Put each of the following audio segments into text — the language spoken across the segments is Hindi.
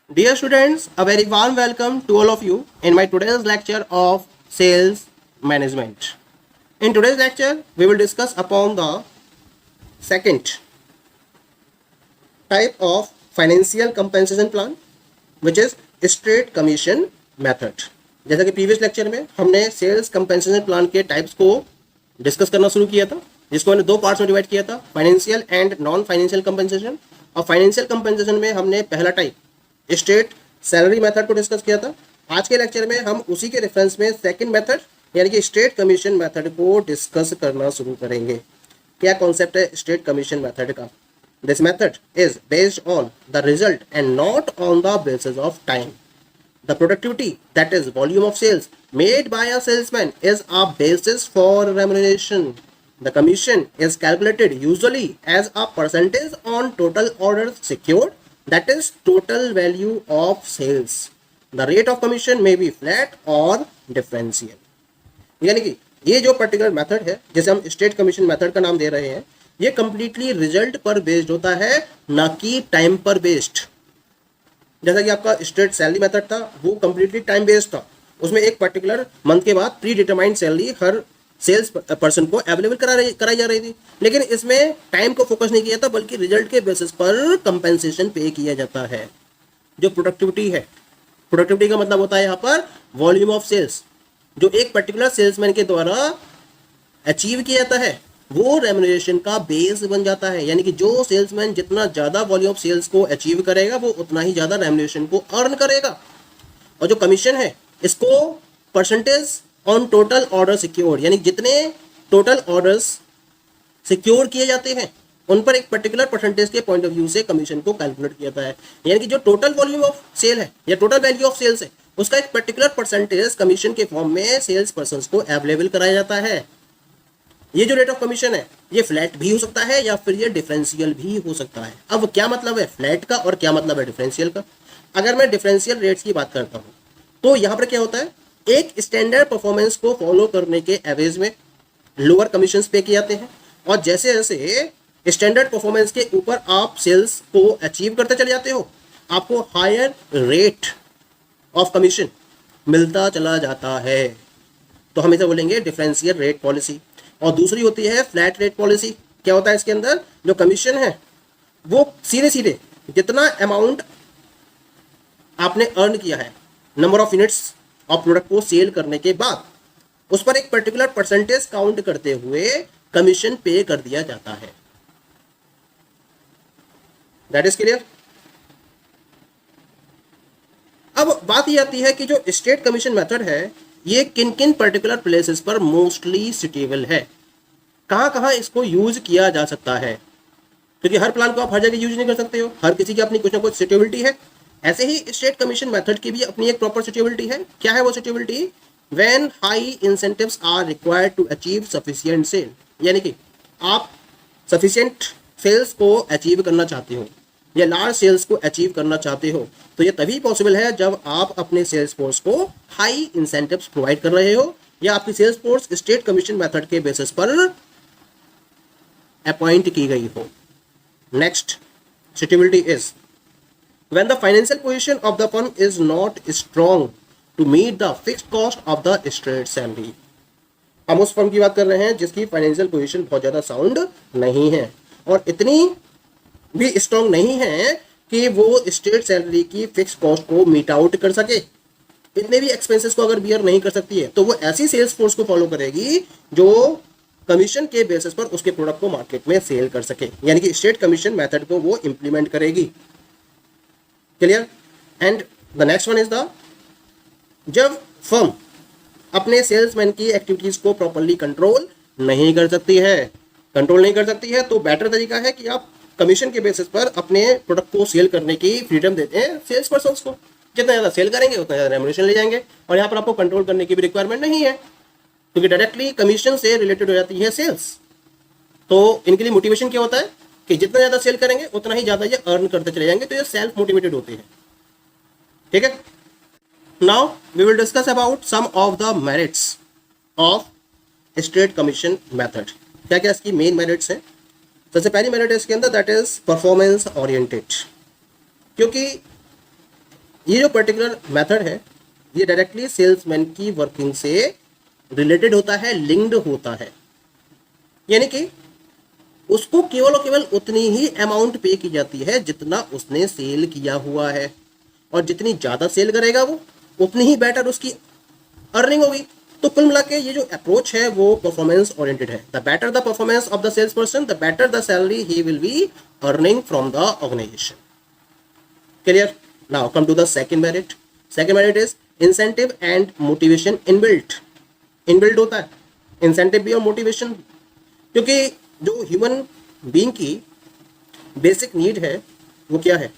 Dear students, a very warm welcome to all of you in my today's lecture of sales management. In today's lecture, we will discuss upon the second type of financial compensation plan, which is straight commission method. जैसा कि प्रीवियस लेक्चर में हमने सेल्स कंपेंसेशन प्लान के टाइप्स को डिस्कस करना शुरू किया था, जिसको मैंने दो पार्ट्स में डिवाइड किया था, financial and non financial compensation. और फाइनेंशियल कंपेंसेशन में हमने पहला टाइप स्टेट सैलरी मेथड को डिस्कस किया था। आज के लेक्चर में हम उसी के रेफरेंस में सेकंड मेथड यानी कि स्टेट कमीशन मेथड को डिस्कस करना शुरू करेंगे। क्या कॉन्सेप्ट है स्टेट कमीशन मेथड का? This method is based on the result and not on the basis of time. The productivity, that is volume of sales made by a salesman, is a basis for remuneration. The commission is calculated usually as a percentage on total orders secured, that is total value of sales. The rate of commission may be flat or differential. यानी कि ये जो पर्टिकुलर मेथड है, जैसे हम स्टेट कमीशन मेथड का नाम दे रहे हैं, ये कंप्लीटली रिजल्ट पर बेस्ड होता है, ना कि टाइम पर बेस्ड। जैसा कि आपका स्ट्रेट सैलरी मेथड था, वो कंप्लीटली टाइम बेस्ड था। उसमें एक पर्टिकुलर मंथ के बाद प्री डिटरमाइंड सैलरी हर सेल्स पर्सन को अवेलेबल कराई जा रही थी, लेकिन इसमें टाइम को फोकस नहीं किया था, बल्कि रिजल्ट के बेसिस पर कंपेंसेशन पे किया जाता है। जो प्रोडक्टिविटी है, प्रोडक्टिविटी का मतलब होता है यहाँ पर वॉल्यूम ऑफ सेल्स, जो एक पर्टिकुलर सेल्समैन के द्वारा अचीव किया जाता है, वो रेम्यूनरेशन का बेस बन जाता है। यानी कि जो सेल्समैन जितना ज़्यादा वॉल्यूम ऑफ सेल्स को अचीव करेगा, वो उतना ही ज़्यादा रेम्यूनरेशन को अर्न करेगा। और जो कमीशन है, इसको percentage on total order secured, यानी जितने टोटल ऑर्डर्स सिक्योर किए जाते हैं, उन पर एक पर्टिकुलर परसेंटेज के पॉइंट ऑफ व्यू से कमीशन को कैलकुलेट किया जाता है। यानी कि जो टोटल वॉल्यूम ऑफ सेल है या टोटल वैल्यू ऑफ सेल्स है, उसका एक पर्टिकुलर परसेंटेज कमीशन के फॉर्म में सेल्स पर्सन को अवेलेबल कराया जाता है। ये जो रेट ऑफ कमीशन है, ये फ्लैट भी हो सकता है या फिर ये डिफरेंशियल भी हो सकता है। अब क्या मतलब है फ्लैट का और क्या मतलब है डिफरेंशियल का? अगर मैं डिफरेंशियल रेट्स की बात करता हूँ, तो यहाँ पर क्या होता है, एक स्टैंडर्ड परफॉर्मेंस को फॉलो करने के एवरेज में लोअर कमीशन पे किए जाते हैं, और जैसे जैसे स्टैंडर्ड परफॉर्मेंस के ऊपर आप सेल्स को अचीव करते चले जाते हो, आपको हायर रेट ऑफ कमीशन मिलता चला जाता है। तो हम इसे बोलेंगे डिफरेंशियल रेट पॉलिसी। और दूसरी होती है फ्लैट रेट पॉलिसी। क्या होता है इसके अंदर? जो कमीशन है, वो सीधे सीधे जितना अमाउंट आपने अर्न किया है number of units of product को सेल करने के बाद, उस पर एक पर्टिकुलर परसेंटेज काउंट करते हुए कमीशन पे कर दिया जाता है। That is clear. अब बात ये आती है कि जो स्टेट कमीशन मेथड है, ये किन किन पर्टिकुलर प्लेसेस पर मोस्टली सुटेबल है, कहाँ कहाँ इसको यूज किया जा सकता है। क्योंकि हर प्लान को आप हर जगह यूज नहीं कर सकते हो, हर किसी की अपनी कुछ ना कुछ सुटेबिलिटी है। ऐसे ही स्टेट कमीशन मेथड की भी अपनी एक प्रॉपर सुटेबिलिटी है। क्या है वो suitability? When high incentives are required to achieve sufficient sale, यानी कि आप सफिशिएंट सेल्स को अचीव करना चाहते हो या लार्ज सेल्स को अचीव करना चाहते हो, तो ये तभी पॉसिबल है जब आप अपने सेल्स फोर्स को हाई इंसेंटिव्स प्रोवाइड कर रहे हो, या आपकी sales force state commission method के बेसिस पर अपॉइंट की गई हो। Next suitability is when the financial position of the firm is not strong to meet the fixed cost of the straight salary. हम उस फर्म की बात कर रहे हैं जिसकी फाइनेंशियल पोजीशन बहुत ज्यादा साउंड नहीं है और इतनी भी स्ट्रॉन्ग नहीं है कि वो स्टेट सैलरी की फिक्स कॉस्ट को मीट आउट कर सके। इतने भी एक्सपेंसेस को अगर बियर नहीं कर सकती है, तो वो ऐसी सेल्स फोर्स को फॉलो करेगी जो कमीशन के बेसिस पर उसके प्रोडक्ट को मार्केट में सेल कर सके, यानी कि स्टेट कमीशन मेथड को वो इंप्लीमेंट करेगी। Clear? And the next one is the, जब फर्म अपने सेल्समैन की एक्टिविटीज को प्रॉपरली कंट्रोल नहीं कर सकती है, तो बेटर तरीका है कि आप कमीशन के बेसिस पर अपने प्रोडक्ट को सेल करने की फ्रीडम देते हैं सेल्स पर्सन को। जितना ज़्यादा सेल करेंगे उतना ज़्यादा रेम्यूनरेशन ले जाएंगे, और यहाँ पर आपको कंट्रोल करने की भी रिक्वायरमेंट नहीं है, क्योंकि डायरेक्टली कमीशन से रिलेटेड हो जाती है सेल्स। तो इनके लिए मोटिवेशन क्या होता है कि जितना ज़्यादा सेल करेंगे उतना ही ज़्यादा ये अर्न करते चले जाएंगे, तो ये सेल्फ मोटिवेटेड होते हैं। ठीक है। Now we will discuss about some of the merits of state commission method. क्या क्या इसकी मेन मेरिट्स हैं? सबसे पहली मेरिट है इसके अंदर, दैट इज परफॉर्मेंस ओरिएंटेड। क्योंकि ये जो पर्टिकुलर मेथड है ये डायरेक्टली सेल्समैन की वर्किंग से रिलेटेड होता है, लिंक्ड होता है। यानी कि उसको केवल और केवल उतनी ही अमाउंट पे की जाती है जितना उसने सेल किया हुआ है, और जितनी ज़्यादा सेल करेगा वो उतनी ही बेटर उसकी अर्निंग होगी। तो कुल मिला के ये जो अप्रोच है वो परफॉर्मेंस ओरिएंटेड है। The better the performance of the sales person, the better the salary he will be earning from the organisation. Clear? Now come to the second merit. Second merit is incentive and motivation inbuilt. Inbuilt होता है इंसेंटिव भी और मोटिवेशन, क्योंकि जो ह्यूमन बीइंग की बेसिक नीड है वो क्या है?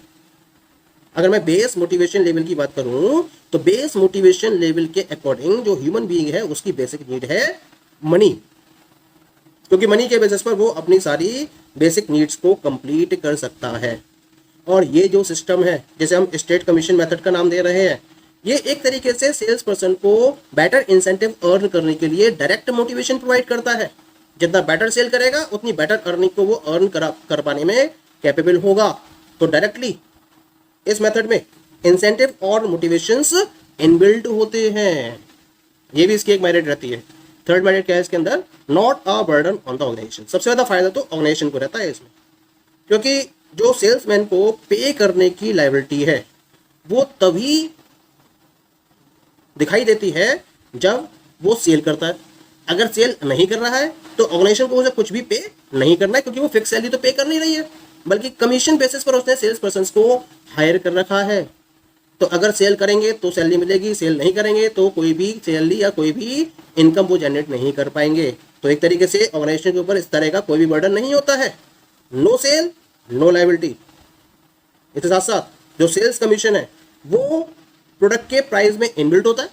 अगर मैं बेस मोटिवेशन लेवल की बात करूं तो बेस मोटिवेशन लेवल के अकॉर्डिंग जो ह्यूमन बीइंग है उसकी बेसिक नीड है मनी, क्योंकि मनी के बेसिस पर वो अपनी सारी बेसिक नीड्स को कंप्लीट कर सकता है। और ये जो सिस्टम है, जैसे हम स्टेट कमीशन मेथड का नाम दे रहे हैं, ये एक तरीके से सेल्स पर्सन को बेटर इंसेंटिव अर्न करने के लिए डायरेक्ट मोटिवेशन प्रोवाइड करता है। जितना बेटर सेल करेगा उतनी बेटर अर्निंग को वो अर्न कर पाने में कैपेबल होगा। तो डायरेक्टली इस मेथड में इंसेंटिव और मोटिवेशंस इनबिल्ट होते हैं। ये भी इसकी एक मेरिट रहती है। थर्ड मेरिट क्या है इसके अंदर? Not a burden on the organisation. सबसे ज्यादा फायदा तो ऑर्गेनाइजेशन को रहता है इसमें, क्योंकि जो सेल्समैन को पे करने की लायबिलिटी है वो तभी दिखाई देती है जब वो सेल करता है। अगर सेल नहीं कर रहा है तो ऑर्गेनाइजेशन को उसे कुछ भी पे नहीं करना है, क्योंकि वो फिक्स सैलरी तो पे कर नहीं रही है, बल्कि कमीशन बेसिस पर उसने सेल्स पर्सन को हायर कर रखा है। तो अगर सेल करेंगे तो सैलरी मिलेगी, सेल नहीं करेंगे तो कोई भी सैलरी या कोई भी इनकम वो जनरेट नहीं कर पाएंगे। तो एक तरीके से ऑर्गेनाइजेशन के ऊपर इस तरह का कोई भी बर्डन नहीं होता है। No sale no liability. इसके साथ साथ जो सेल्स कमीशन है वो प्रोडक्ट के प्राइस में इनबिल्ट होता है।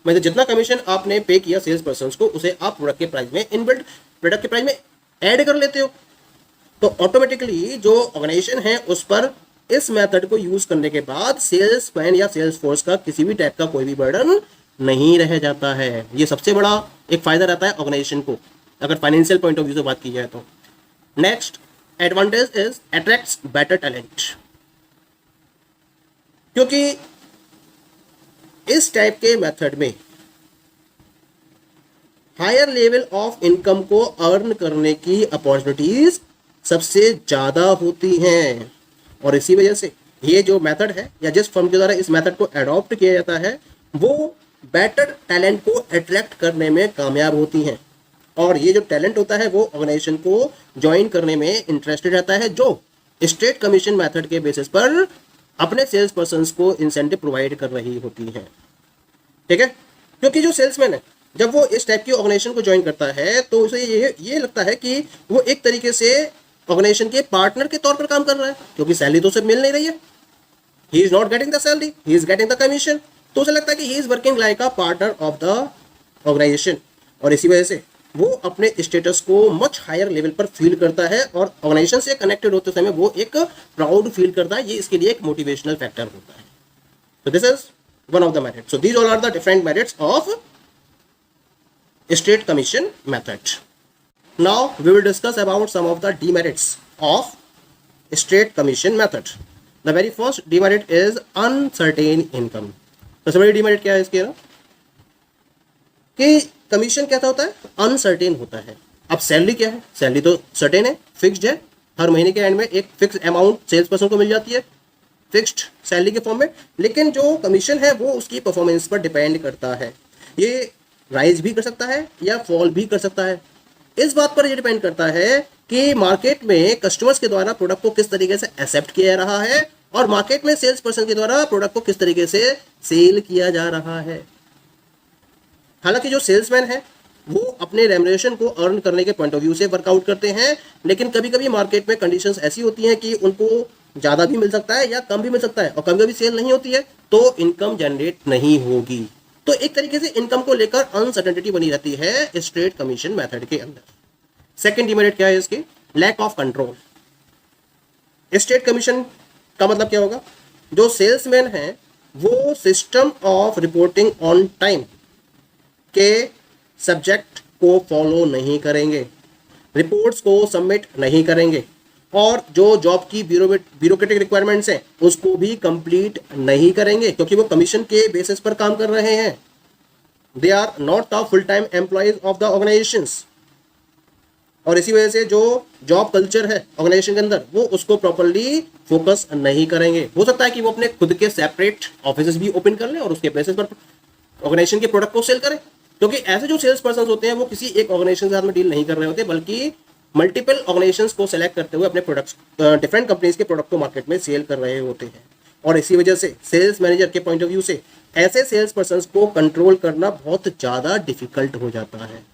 मतलब जितना कमीशन आपने पे किया सेल्स पर्सन को उसे आप प्रोडक्ट के प्राइस में इनबिल्ट प्रोडक्ट के प्राइस में ऐड कर लेते हो। तो ऑटोमेटिकली जो ऑर्गेनाइजेशन है उस पर इस मेथड को यूज करने के बाद सेल्स मैन या सेल्स फोर्स का किसी भी टाइप का कोई भी बर्डन नहीं रह जाता है। ये सबसे बड़ा एक फायदा रहता है ऑर्गेनाइजेशन को, अगर फाइनेंशियल पॉइंट ऑफ व्यू से बात की जाए तो। Next advantage is attracts better talent, क्योंकि इस टाइप के मेथड में हायर लेवल ऑफ इनकम को अर्न करने की अपॉर्चुनिटीज सबसे ज्यादा होती हैं। और इसी वजह से ये जो मेथड है या जिस फर्म के द्वारा इस मेथड को अडॉप्ट किया जाता है वो बेटर टैलेंट को अट्रैक्ट करने में कामयाब होती हैं। और ये जो टैलेंट होता है वो ऑर्गेनाइजेशन को ज्वाइन करने में इंटरेस्टेड रहता है, जो स्टेट कमीशन मेथड के बेसिस पर अपने सेल्स पर्सन को इंसेंटिव प्रोवाइड कर रही होती हैं। ठीक है? क्योंकि जो सेल्समैन है जब वो इस टाइप की ऑर्गेनाइजेशन को ज्वाइन करता है तो उसे ये लगता है कि वो एक तरीके से ऑर्गेनाइजेशन के पार्टनर के तौर पर काम कर रहा है, क्योंकि सैलरी तो उसे मिल नहीं रही है। He is not getting the salary, he is getting the commission. तो उसे लगता है कि he is working like a partner of the organisation, और इसी वजह से वो अपने स्टेटस को मच हायर लेवल पर फील करता है और ऑर्गेनाइजेशन से कनेक्टेड होते समय वो एक प्राउड फील करता है। ये इसके लिए एक मोटिवेशनल फैक्टर होता है। तो this is one of the merits. So these all are the different merits of state commission method. Now we will discuss about some of the demerits of state commission method. The very first demerit is uncertain income. सबसे बड़ी demerit क्या है इसकी ना, कि कमीशन क्या होता है? अनसर्टेन होता है। अब सैलरी क्या है? सैलरी तो सर्टेन है, फिक्स्ड है। हर महीने के एंड में एक फिक्स अमाउंट सेल्स पर्सन को मिल जाती है फिक्स्ड सैलरी के फॉर्म में। लेकिन जो कमीशन है वो उसकी परफॉर्मेंस पर डिपेंड करता है। ये राइज भी कर सकता है या फॉल भी कर सकता है। इस बात पर ये डिपेंड करता है कि मार्केट में कस्टमर्स के द्वारा प्रोडक्ट को किस तरीके से एक्सेप्ट किया जा रहा है और मार्केट में सेल्स पर्सन के द्वारा प्रोडक्ट को किस तरीके से सेल किया जा रहा है। हालांकि जो सेल्समैन है वो अपने रेम्युनरेशन को अर्न करने के पॉइंट ऑफ व्यू से वर्कआउट करते हैं, लेकिन कभी कभी मार्केट में कंडीशंस ऐसी होती हैं कि उनको ज़्यादा भी मिल सकता है या कम भी मिल सकता है, और कभी कभी सेल नहीं होती है तो इनकम जनरेट नहीं होगी। तो एक तरीके से इनकम को लेकर अनसर्टेनिटी बनी रहती है स्ट्रेट कमीशन मेथड के अंदर। सेकेंड डिमेरिट क्या है इसकी? Lack of control. State commission का मतलब क्या होगा? जो सेल्समैन है वो system of reporting on time के सब्जेक्ट को फॉलो नहीं करेंगे, रिपोर्ट्स को सबमिट नहीं करेंगे, और जो जॉब की ब्यूरोक्रेटिक रिक्वायरमेंट्स हैं उसको भी कंप्लीट नहीं करेंगे, क्योंकि वो कमीशन के बेसिस पर काम कर रहे हैं। They are not the full time employees of the organisations. और इसी वजह से जो जॉब कल्चर है ऑर्गेनाइजेशन के अंदर वो उसको प्रॉपर्ली फोकस नहीं करेंगे। हो सकता है कि वो अपने खुद के सेपरेट ऑफिस भी ओपन कर ले और उसके बेसिस पर ऑर्गेनाइजेशन के प्रोडक्ट को सेल करें, क्योंकि ऐसे जो सेल्स पर्सन होते हैं वो किसी एक ऑर्गेनाइजेशन के साथ में डील नहीं कर रहे होते, बल्कि मल्टीपल ऑर्गेनाइजेशंस को सेलेक्ट करते हुए अपने प्रोडक्ट्स डिफरेंट कंपनीज के प्रोडक्ट को मार्केट में सेल कर रहे होते हैं। और इसी वजह से सेल्स मैनेजर के पॉइंट ऑफ व्यू से ऐसे सेल्स पर्सन को कंट्रोल करना बहुत ज्यादा डिफिकल्ट हो जाता है।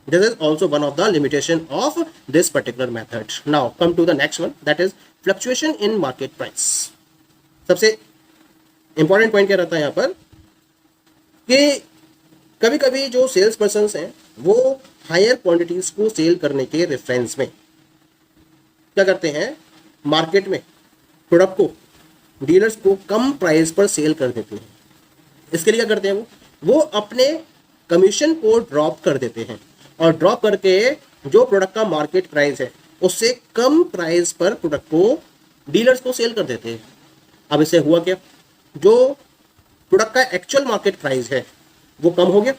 This is also one of the limitation of this particular method. Now come to the next one, that is fluctuation in market price. सबसे इंपॉर्टेंट पॉइंट क्या रहता है यहाँ पर कि कभी कभी जो सेल्स पर्सन हैं वो हायर क्वांटिटीज को सेल करने के रेफरेंस में क्या करते हैं, मार्केट में प्रोडक्ट को डीलर्स को कम प्राइस पर सेल कर देते हैं। इसके लिए क्या करते हैं, वो अपने कमीशन को ड्रॉप कर देते हैं और ड्रॉप करके जो प्रोडक्ट का मार्केट प्राइस है उससे कम प्राइस पर प्रोडक्ट को डीलर्स को सेल कर देते हैं। अब इससे हुआ क्या, जो प्रोडक्ट का एक्चुअल मार्केट प्राइस है वो कम हो गया,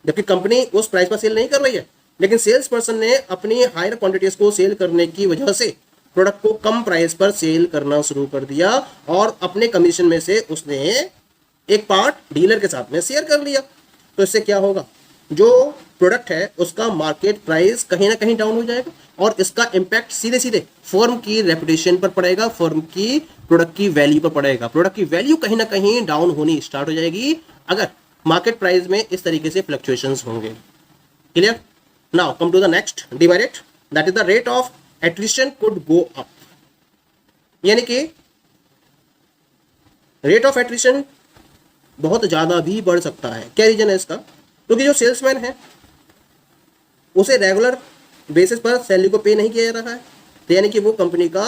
जबकि कंपनी उस प्राइस पर सेल नहीं कर रही है, लेकिन सेल्स पर्सन ने अपनी हायर क्वांटिटीज को सेल करने की वजह से प्रोडक्ट को कम प्राइस पर सेल करना शुरू कर दिया और अपने कमीशन में से उसने एक पार्ट डीलर के साथ में शेयर कर लिया। तो इससे क्या होगा, जो प्रोडक्ट है उसका मार्केट प्राइस कहीं ना कहीं डाउन हो जाएगा और इसका इम्पैक्ट सीधे सीधे फर्म की रेपुटेशन पर पड़ेगा, फर्म की प्रोडक्ट की वैल्यू पर पड़ेगा। प्रोडक्ट की वैल्यू कहीं ना कहीं डाउन होनी स्टार्ट हो जाएगी अगर मार्केट प्राइस में इस तरीके से फ्लक्चुएशंस होंगे। Clear? Now come to the next demerit, that is the rate of attrition could go up. यानी कि रेट ऑफ एट्रिशन बहुत ज्यादा भी बढ़ सकता है। क्या रीजन है इसका, क्योंकि जो सेल्समैन है उसे रेगुलर बेसिस पर सैलरी को पे नहीं किया जा रहा है, तो यानी कि वो कंपनी का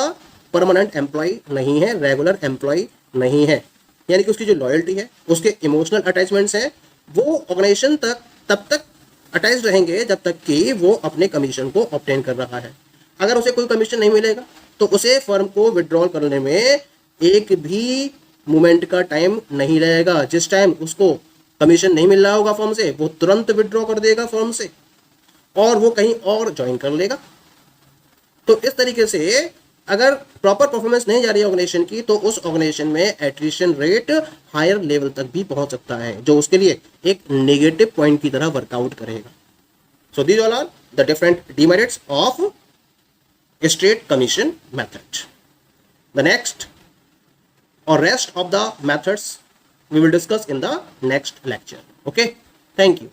परमानेंट एम्प्लॉय नहीं है, रेगुलर एम्प्लॉय नहीं है। यानी कि उसकी जो लॉयल्टी है, उसके इमोशनल अटैचमेंट्स हैं, वो ऑर्गेनाइजेशन तक तब तक अटैच रहेंगे जब तक कि वो अपने कमीशन को ऑब्टेन कर रहा है। अगर उसे कोई कमीशन नहीं मिलेगा तो उसे फर्म को विड्रॉल करने में एक भी मोमेंट का टाइम नहीं रहेगा। जिस टाइम उसको कमीशन नहीं मिल रहा होगा फर्म से, वो तुरंत विड्रॉ कर देगा फर्म से और वो कहीं और ज्वाइन कर लेगा। तो इस तरीके से अगर प्रॉपर परफॉर्मेंस नहीं जा रही है ऑर्गेनाइजेशन की, तो उस ऑर्गेनाइजेशन में एट्रिशन रेट हायर लेवल तक भी पहुंच सकता है, जो उसके लिए एक नेगेटिव पॉइंट की तरह वर्कआउट करेगा। So these all are the different demerits of straight commission method. The next और rest of the methods we will discuss in the next lecture. Okay, thank you.